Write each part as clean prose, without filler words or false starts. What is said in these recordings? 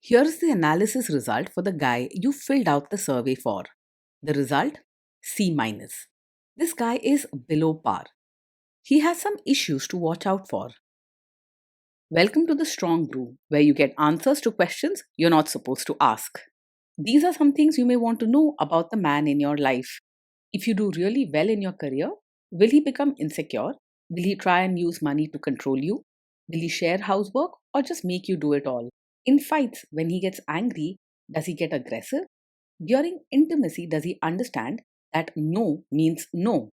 Here's the analysis result for the guy you filled out the survey for. The result? C minus. This guy is below par. He has some issues to watch out for. Welcome to the Strong Brew, where you get answers to questions you're not supposed to ask. These are some things you may want to know about the man in your life. If you do really well in your career, will he become insecure? Will he try and use money to control you? Will he share housework or just make you do it all? In fights, when he gets angry, does he get aggressive? During intimacy, does he understand that no means no?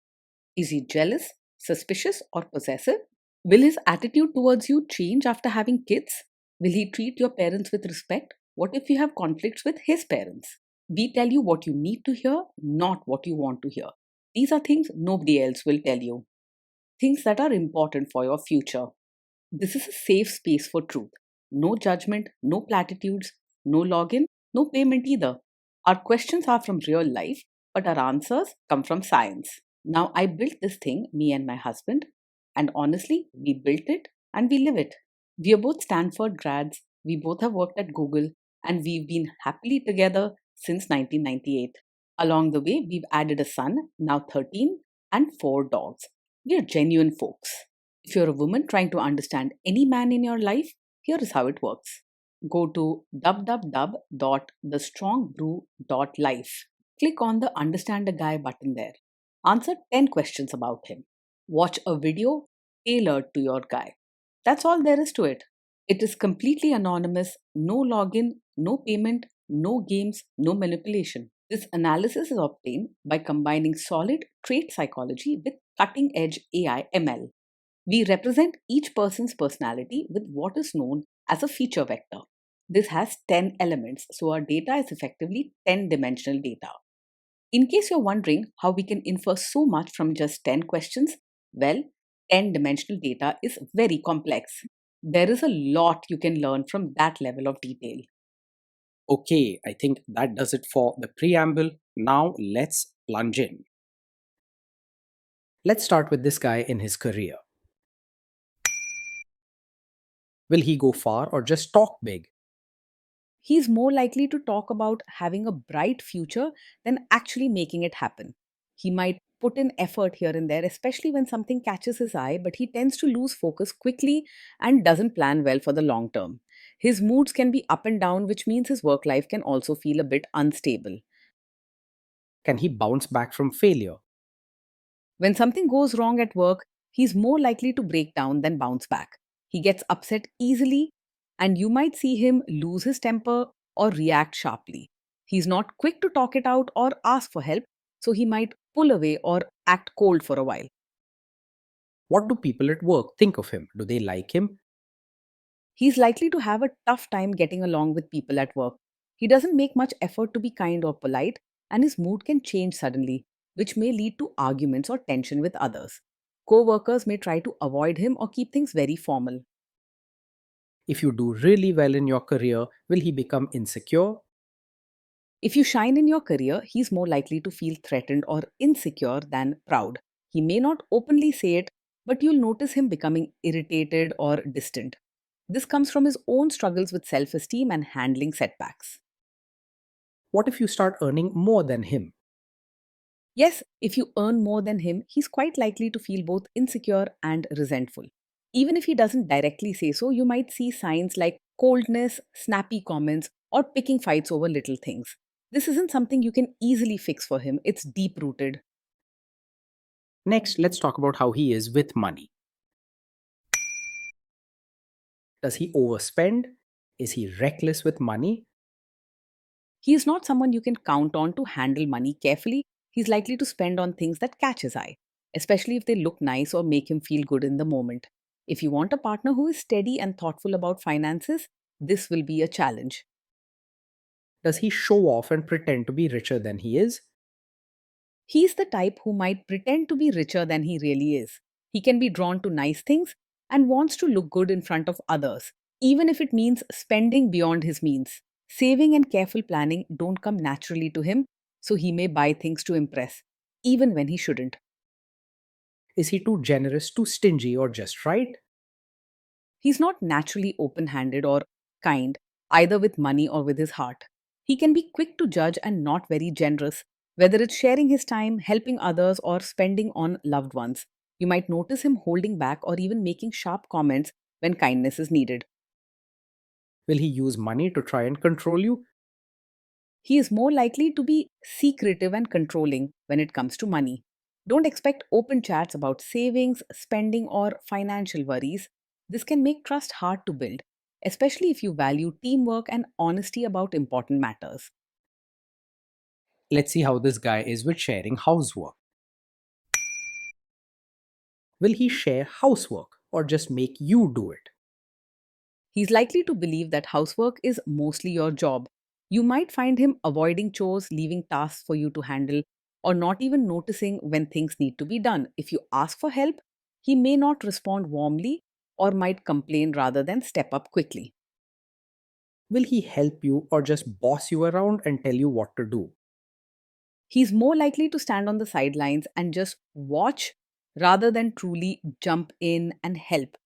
Is he jealous, suspicious, or possessive? Will his attitude towards you change after having kids? Will he treat your parents with respect? What if you have conflicts with his parents? We tell you what you need to hear, not what you want to hear. These are things nobody else will tell you. Things that are important for your future. This is a safe space for truth. No judgment, no platitudes, no login, no payment either. Our questions are from real life, but our answers come from science. Now, I built this thing, me and my husband, and honestly, we built it and we live it. We are both Stanford grads, we both have worked at Google, and we've been happily together since 1998. Along the way, we've added a son, now 13, and 4 dogs. We are genuine folks. If you're a woman trying to understand any man in your life, here is how it works. Go to www.thestrongbrew.life. Click on the Understand a Guy button there. Answer 10 questions about him. Watch a video tailored to your guy. That's all there is to it. It is completely anonymous, no login, no payment, no games, no manipulation. This analysis is obtained by combining solid trait psychology with cutting edge AI ML. We represent each person's personality with what is known as a feature vector. This has 10 elements, so our data is effectively 10-dimensional data. In case you're wondering how we can infer so much from just 10 questions, well, 10-dimensional data is very complex. There is a lot you can learn from that level of detail. Okay, I think that does it for the preamble. Now let's plunge in. Let's start with this guy in his career. Will he go far or just talk big? He's more likely to talk about having a bright future than actually making it happen. He might put in effort here and there, especially when something catches his eye, but he tends to lose focus quickly and doesn't plan well for the long term. His moods can be up and down, which means his work life can also feel a bit unstable. Can he bounce back from failure? When something goes wrong at work, he's more likely to break down than bounce back. He gets upset easily, and you might see him lose his temper or react sharply. He's not quick to talk it out or ask for help, so he might pull away or act cold for a while. What do people at work think of him? Do they like him? He's likely to have a tough time getting along with people at work. He doesn't make much effort to be kind or polite, and his mood can change suddenly, which may lead to arguments or tension with others. Co workers may try to avoid him or keep things very formal. If you do really well in your career, will he become insecure? If you shine in your career, he's more likely to feel threatened or insecure than proud. He may not openly say it, but you'll notice him becoming irritated or distant. This comes from his own struggles with self esteem and handling setbacks. What if you start earning more than him? Yes, if you earn more than him, he's quite likely to feel both insecure and resentful. Even if he doesn't directly say so, you might see signs like coldness, snappy comments, or picking fights over little things. This isn't something you can easily fix for him, it's deep rooted. Next, let's talk about how he is with money. Does he overspend? Is he reckless with money? He is not someone you can count on to handle money carefully. He's likely to spend on things that catch his eye, especially if they look nice or make him feel good in the moment. If you want a partner who is steady and thoughtful about finances, this will be a challenge. Does he show off and pretend to be richer than he is? He's the type who might pretend to be richer than he really is. He can be drawn to nice things and wants to look good in front of others, even if it means spending beyond his means. Saving and careful planning don't come naturally to him, so he may buy things to impress, even when he shouldn't. Is he too generous, too stingy, or just right? He's not naturally open handed or kind, either with money or with his heart. He can be quick to judge and not very generous, whether it's sharing his time, helping others, or spending on loved ones. You might notice him holding back or even making sharp comments when kindness is needed. Will he use money to try and control you? He is more likely to be secretive and controlling when it comes to money. Don't expect open chats about savings, spending, or financial worries. This can make trust hard to build, especially if you value teamwork and honesty about important matters. Let's see how this guy is with sharing housework. Will he share housework or just make you do it? He's likely to believe that housework is mostly your job. You might find him avoiding chores, leaving tasks for you to handle, or not even noticing when things need to be done. If you ask for help, he may not respond warmly or might complain rather than step up quickly. Will he help you or just boss you around and tell you what to do? He's more likely to stand on the sidelines and just watch rather than truly jump in and help.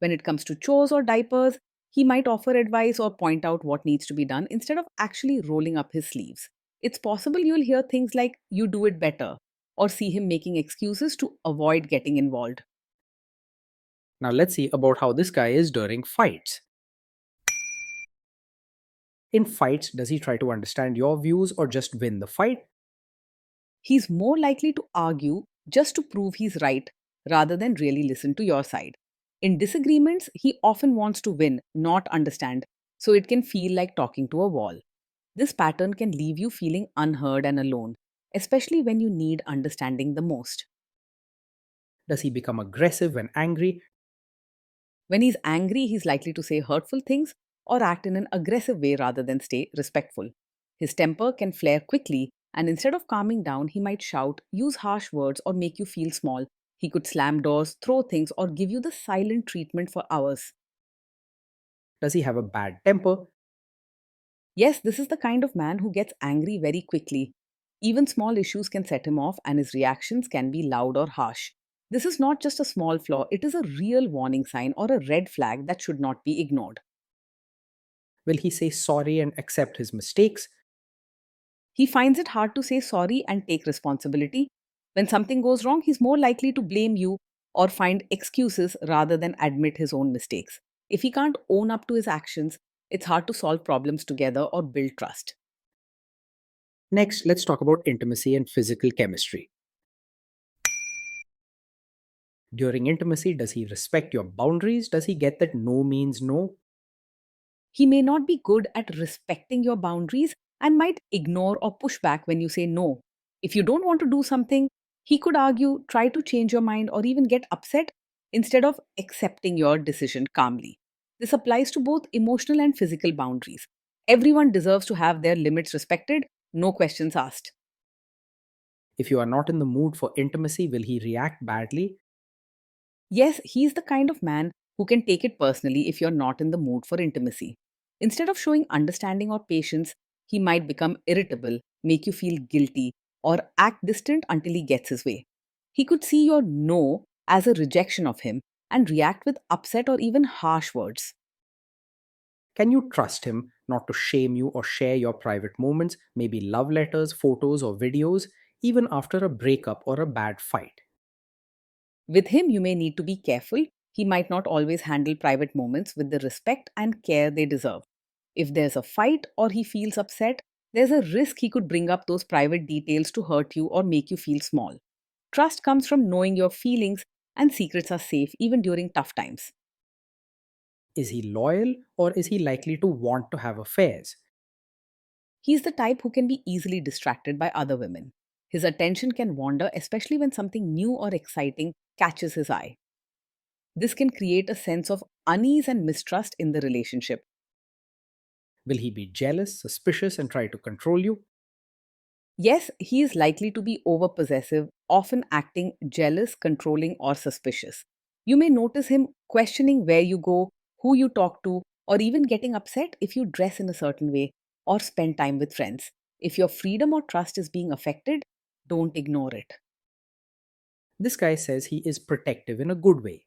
When it comes to chores or diapers, he might offer advice or point out what needs to be done instead of actually rolling up his sleeves. It's possible you'll hear things like, "You do it better," or see him making excuses to avoid getting involved. Now let's see about how this guy is during fights. In fights, does he try to understand your views or just win the fight? He's more likely to argue just to prove he's right rather than really listen to your side. In disagreements, he often wants to win, not understand, so it can feel like talking to a wall. This pattern can leave you feeling unheard and alone, especially when you need understanding the most. Does he become aggressive when angry? When he's angry, he's likely to say hurtful things or act in an aggressive way rather than stay respectful. His temper can flare quickly, and instead of calming down, he might shout, use harsh words, or make you feel small. He could slam doors, throw things, or give you the silent treatment for hours. Does he have a bad temper? Yes, this is the kind of man who gets angry very quickly. Even small issues can set him off, and his reactions can be loud or harsh. This is not just a small flaw, it is a real warning sign or a red flag that should not be ignored. Will he say sorry and accept his mistakes? He finds it hard to say sorry and take responsibility. When something goes wrong, he's more likely to blame you or find excuses rather than admit his own mistakes. If he can't own up to his actions, it's hard to solve problems together or build trust. Next, let's talk about intimacy and physical chemistry. During intimacy, does he respect your boundaries? Does he get that no means no? He may not be good at respecting your boundaries and might ignore or push back when you say no. If you don't want to do something, he could argue, try to change your mind, or even get upset instead of accepting your decision calmly. This applies to both emotional and physical boundaries. Everyone deserves to have their limits respected, no questions asked. If you are not in the mood for intimacy, will he react badly? Yes, he's the kind of man who can take it personally if you're not in the mood for intimacy. Instead of showing understanding or patience, he might become irritable, make you feel guilty, or act distant until he gets his way. He could see your no as a rejection of him and react with upset or even harsh words. Can you trust him not to shame you or share your private moments, maybe love letters, photos, or videos, even after a breakup or a bad fight? With him, you may need to be careful. He might not always handle private moments with the respect and care they deserve. If there's a fight or he feels upset, there's a risk he could bring up those private details to hurt you or make you feel small. Trust comes from knowing your feelings, and secrets are safe even during tough times. Is he loyal or is he likely to want to have affairs? He's the type who can be easily distracted by other women. His attention can wander, especially when something new or exciting catches his eye. This can create a sense of unease and mistrust in the relationship. Will he be jealous, suspicious, and try to control you? Yes, he is likely to be overpossessive, often acting jealous, controlling, or suspicious. You may notice him questioning where you go, who you talk to, or even getting upset if you dress in a certain way or spend time with friends. If your freedom or trust is being affected, don't ignore it. This guy says he is protective in a good way.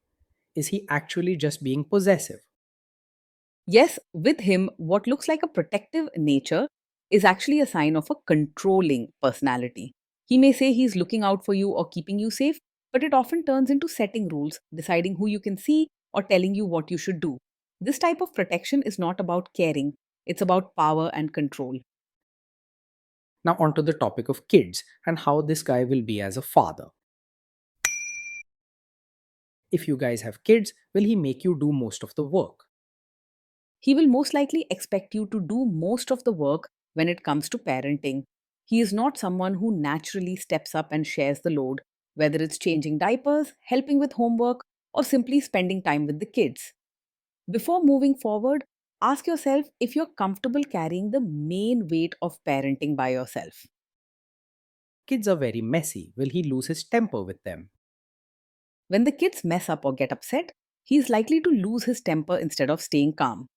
Is he actually just being possessive? Yes, with him, what looks like a protective nature is actually a sign of a controlling personality. He may say he's looking out for you or keeping you safe, but it often turns into setting rules, deciding who you can see, or telling you what you should do. This type of protection is not about caring, it's about power and control. Now, onto the topic of kids and how this guy will be as a father. If you guys have kids, will he make you do most of the work? He will most likely expect you to do most of the work when it comes to parenting. He is not someone who naturally steps up and shares the load, whether it's changing diapers, helping with homework, or simply spending time with the kids. Before moving forward, ask yourself if you're comfortable carrying the main weight of parenting by yourself. Kids are very messy. Will he lose his temper with them? When the kids mess up or get upset, he is likely to lose his temper instead of staying calm.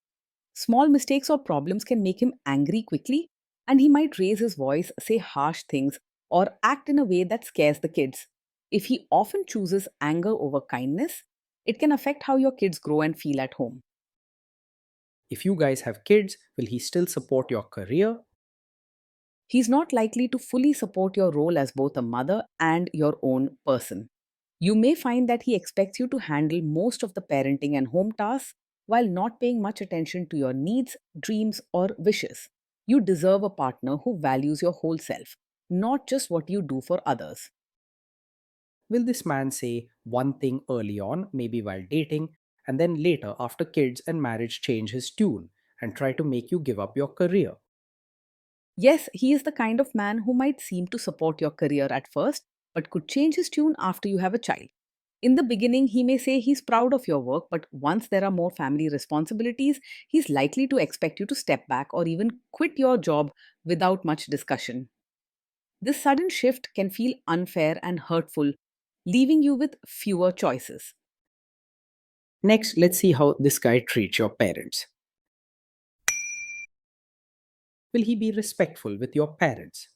Small mistakes or problems can make him angry quickly, and he might raise his voice, say harsh things, or act in a way that scares the kids. If he often chooses anger over kindness, it can affect how your kids grow and feel at home. If you guys have kids, will he still support your career? He's not likely to fully support your role as both a mother and your own person. You may find that he expects you to handle most of the parenting and home tasks while not paying much attention to your needs, dreams, or wishes. You deserve a partner who values your whole self, not just what you do for others. Will this man say one thing early on, maybe while dating, and then later, after kids and marriage, change his tune and try to make you give up your career? Yes, he is the kind of man who might seem to support your career at first, but could change his tune after you have a child. In the beginning, he may say he's proud of your work, but once there are more family responsibilities, he's likely to expect you to step back or even quit your job without much discussion. This sudden shift can feel unfair and hurtful, leaving you with fewer choices. Next, let's see how this guy treats your parents. Will he be respectful with your parents?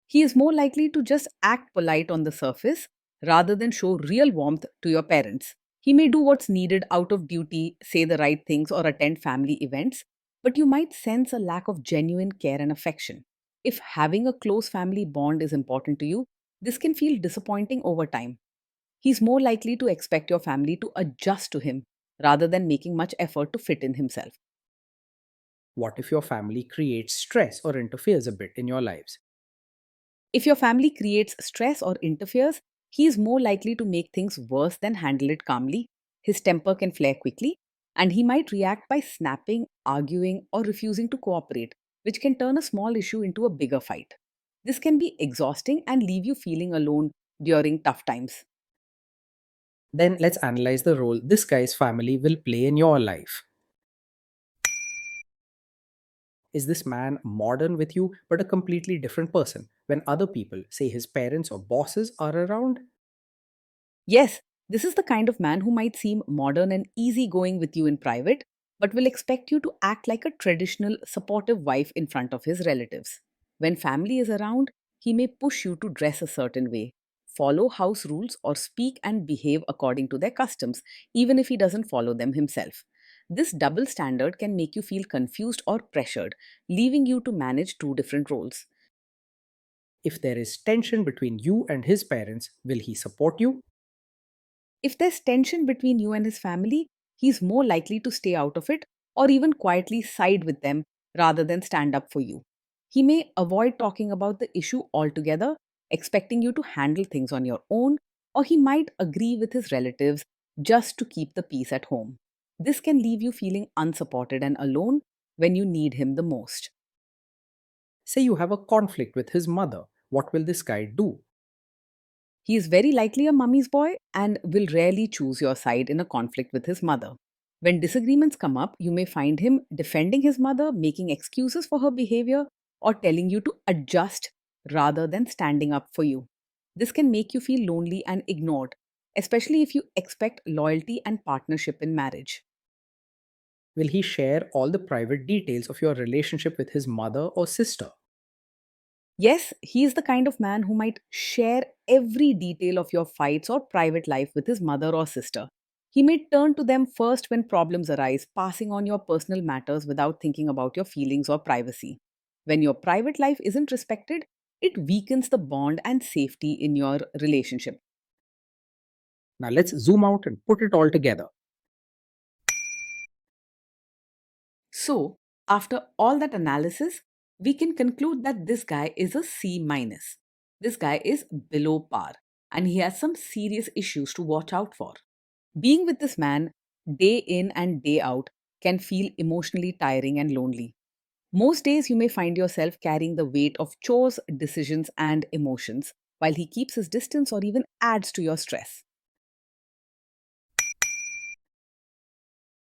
He is more likely to just act polite on the surface rather than show real warmth to your parents. He may do what's needed out of duty, say the right things, or attend family events, but you might sense a lack of genuine care and affection. If having a close family bond is important to you, this can feel disappointing over time. He's more likely to expect your family to adjust to him rather than making much effort to fit in himself. What if your family creates stress or interferes a bit in your lives? If your family creates stress or interferes, he is more likely to make things worse than handle it calmly. His temper can flare quickly, and he might react by snapping, arguing, or refusing to cooperate, which can turn a small issue into a bigger fight. This can be exhausting and leave you feeling alone during tough times. Then let's analyze the role this guy's family will play in your life. Is this man modern with you but a completely different person when other people, say his parents or bosses, are around? Yes, this is the kind of man who might seem modern and easygoing with you in private, but will expect you to act like a traditional, supportive wife in front of his relatives. When family is around, he may push you to dress a certain way, follow house rules, or speak and behave according to their customs, even if he doesn't follow them himself. This double standard can make you feel confused or pressured, leaving you to manage two different roles. If there is tension between you and his parents, will he support you? If there's tension between you and his family, he's more likely to stay out of it or even quietly side with them rather than stand up for you. He may avoid talking about the issue altogether, expecting you to handle things on your own, or he might agree with his relatives just to keep the peace at home. This can leave you feeling unsupported and alone when you need him the most. Say you have a conflict with his mother. What will this guy do? He is very likely a mummy's boy and will rarely choose your side in a conflict with his mother. When disagreements come up, you may find him defending his mother, making excuses for her behavior, or telling you to adjust rather than standing up for you. This can make you feel lonely and ignored, especially if you expect loyalty and partnership in marriage. Will he share all the private details of your relationship with his mother or sister? Yes, he is the kind of man who might share every detail of your fights or private life with his mother or sister. He may turn to them first when problems arise, passing on your personal matters without thinking about your feelings or privacy. When your private life isn't respected, it weakens the bond and safety in your relationship. Now let's zoom out and put it all together. So, after all that analysis, we can conclude that this guy is a C minus. This guy is below par and he has some serious issues to watch out for. Being with this man day in and day out can feel emotionally tiring and lonely. Most days, you may find yourself carrying the weight of chores, decisions, and emotions while he keeps his distance or even adds to your stress.